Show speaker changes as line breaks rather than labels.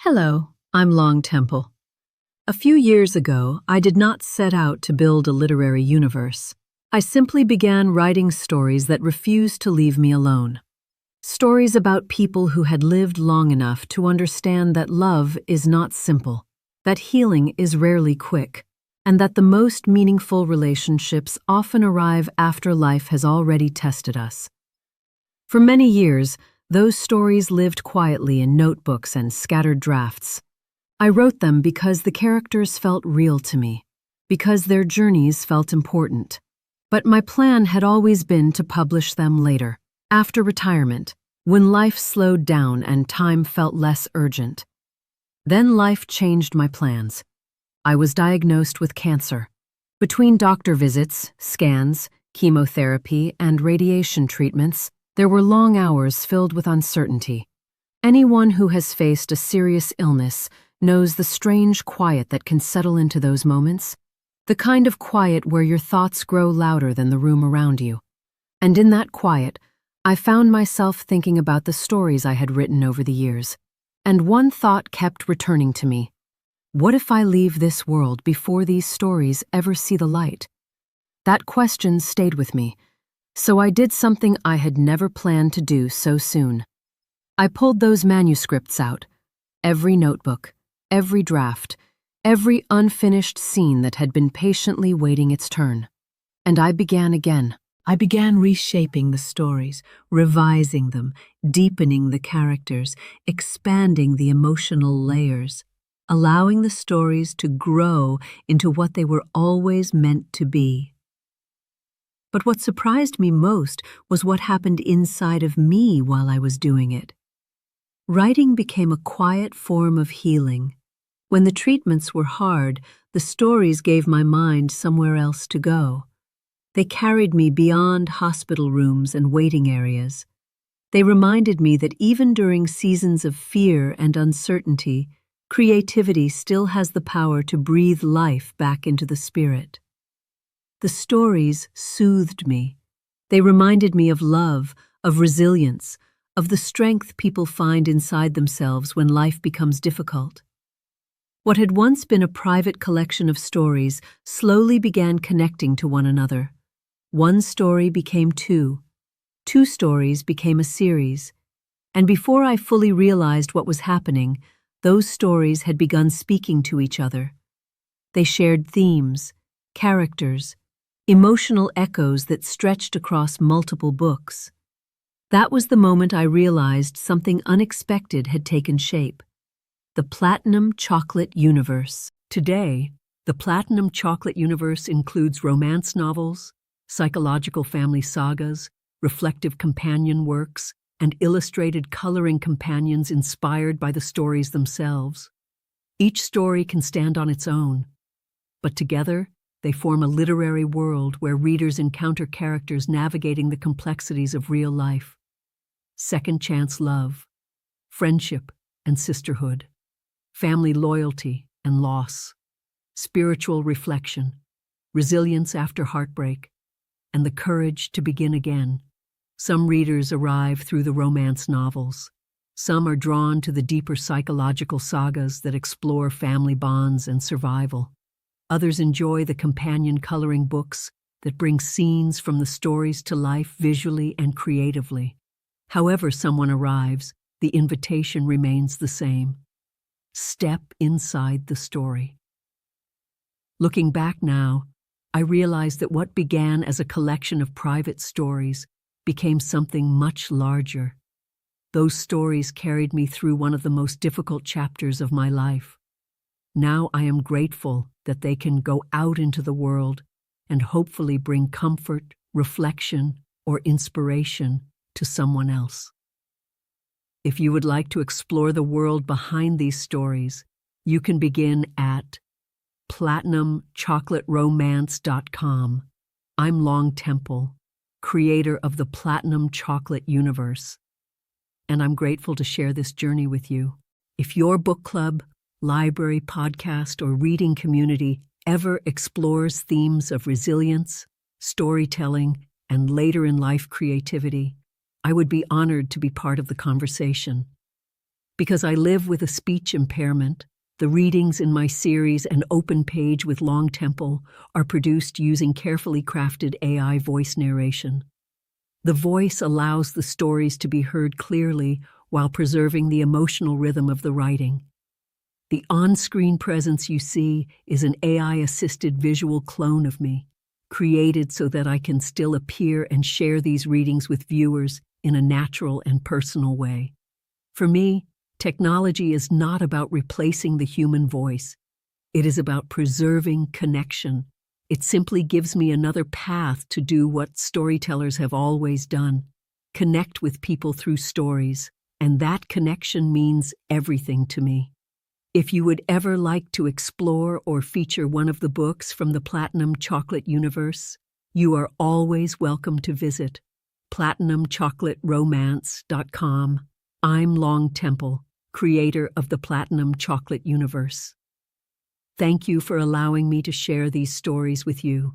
Hello, I'm LongTemple. A few years ago, I did not set out to build a literary universe. I simply began writing stories that refused to leave me alone. Stories about people who had lived long enough to understand that love is not simple, that healing is rarely quick, and that the most meaningful relationships often arrive after life has already tested us. For many years, those stories lived quietly in notebooks and scattered drafts. I wrote them because the characters felt real to me, because their journeys felt important. But my plan had always been to publish them later, after retirement, when life slowed down and time felt less urgent. Then life changed my plans. I was diagnosed with cancer. Between doctor visits, scans, chemotherapy, and radiation treatments, there were long hours filled with uncertainty. Anyone who has faced a serious illness knows the strange quiet that can settle into those moments, the kind of quiet where your thoughts grow louder than the room around you. And in that quiet, I found myself thinking about the stories I had written over the years, and one thought kept returning to me. What if I leave this world before these stories ever see the light? That question stayed with me. So I did something I had never planned to do so soon. I pulled those manuscripts out, every notebook, every draft, every unfinished scene that had been patiently waiting its turn. And I began again. I began reshaping the stories, revising them, deepening the characters, expanding the emotional layers, allowing the stories to grow into what they were always meant to be. But what surprised me most was what happened inside of me while I was doing it. Writing became a quiet form of healing. When the treatments were hard, the stories gave my mind somewhere else to go. They carried me beyond hospital rooms and waiting areas. They reminded me that even during seasons of fear and uncertainty, creativity still has the power to breathe life back into the spirit. The stories soothed me. They reminded me of love, of resilience, of the strength people find inside themselves when life becomes difficult. What had once been a private collection of stories slowly began connecting to one another. One story became two stories became a series, and before I fully realized what was happening, those stories had begun speaking to each other. They shared themes, characters, emotional echoes that stretched across multiple books. That was the moment I realized something unexpected had taken shape. The Platinum Chocolate Universe. Today, the Platinum Chocolate Universe includes romance novels, psychological family sagas, reflective companion works, and illustrated coloring companions inspired by the stories themselves. Each story can stand on its own, but together, they form a literary world where readers encounter characters navigating the complexities of real life. Second chance love, friendship and sisterhood, family loyalty and loss, spiritual reflection, resilience after heartbreak, and the courage to begin again. Some readers arrive through the romance novels. Some are drawn to the deeper psychological sagas that explore family bonds and survival. Others enjoy the companion coloring books that bring scenes from the stories to life visually and creatively. However someone arrives, the invitation remains the same. Step inside the story. Looking back now, I realize that what began as a collection of private stories became something much larger. Those stories carried me through one of the most difficult chapters of my life. Now I am grateful that they can go out into the world and hopefully bring comfort, reflection, or inspiration to someone else. If you would like to explore the world behind these stories, you can begin at platinumchocolateromance.com. I'm LongTemple, creator of the Platinum Chocolate Universe, and I'm grateful to share this journey with you. If your book club, library, podcast, or reading community ever explores themes of resilience, storytelling, and later-in-life creativity, I would be honored to be part of the conversation. Because I live with a speech impairment, the readings in my series and open page with LongTemple are produced using carefully crafted AI voice narration. The voice allows the stories to be heard clearly while preserving the emotional rhythm of the writing. The on-screen presence you see is an AI-assisted visual clone of me, created so that I can still appear and share these readings with viewers in a natural and personal way. For me, technology is not about replacing the human voice. It is about preserving connection. It simply gives me another path to do what storytellers have always done: connect with people through stories, and that connection means everything to me. If you would ever like to explore or feature one of the books from the Platinum Chocolate universe, you are always welcome to visit platinumchocolateromance.com. I'm LongTemple, creator of the Platinum Chocolate universe. Thank you for allowing me to share these stories with you.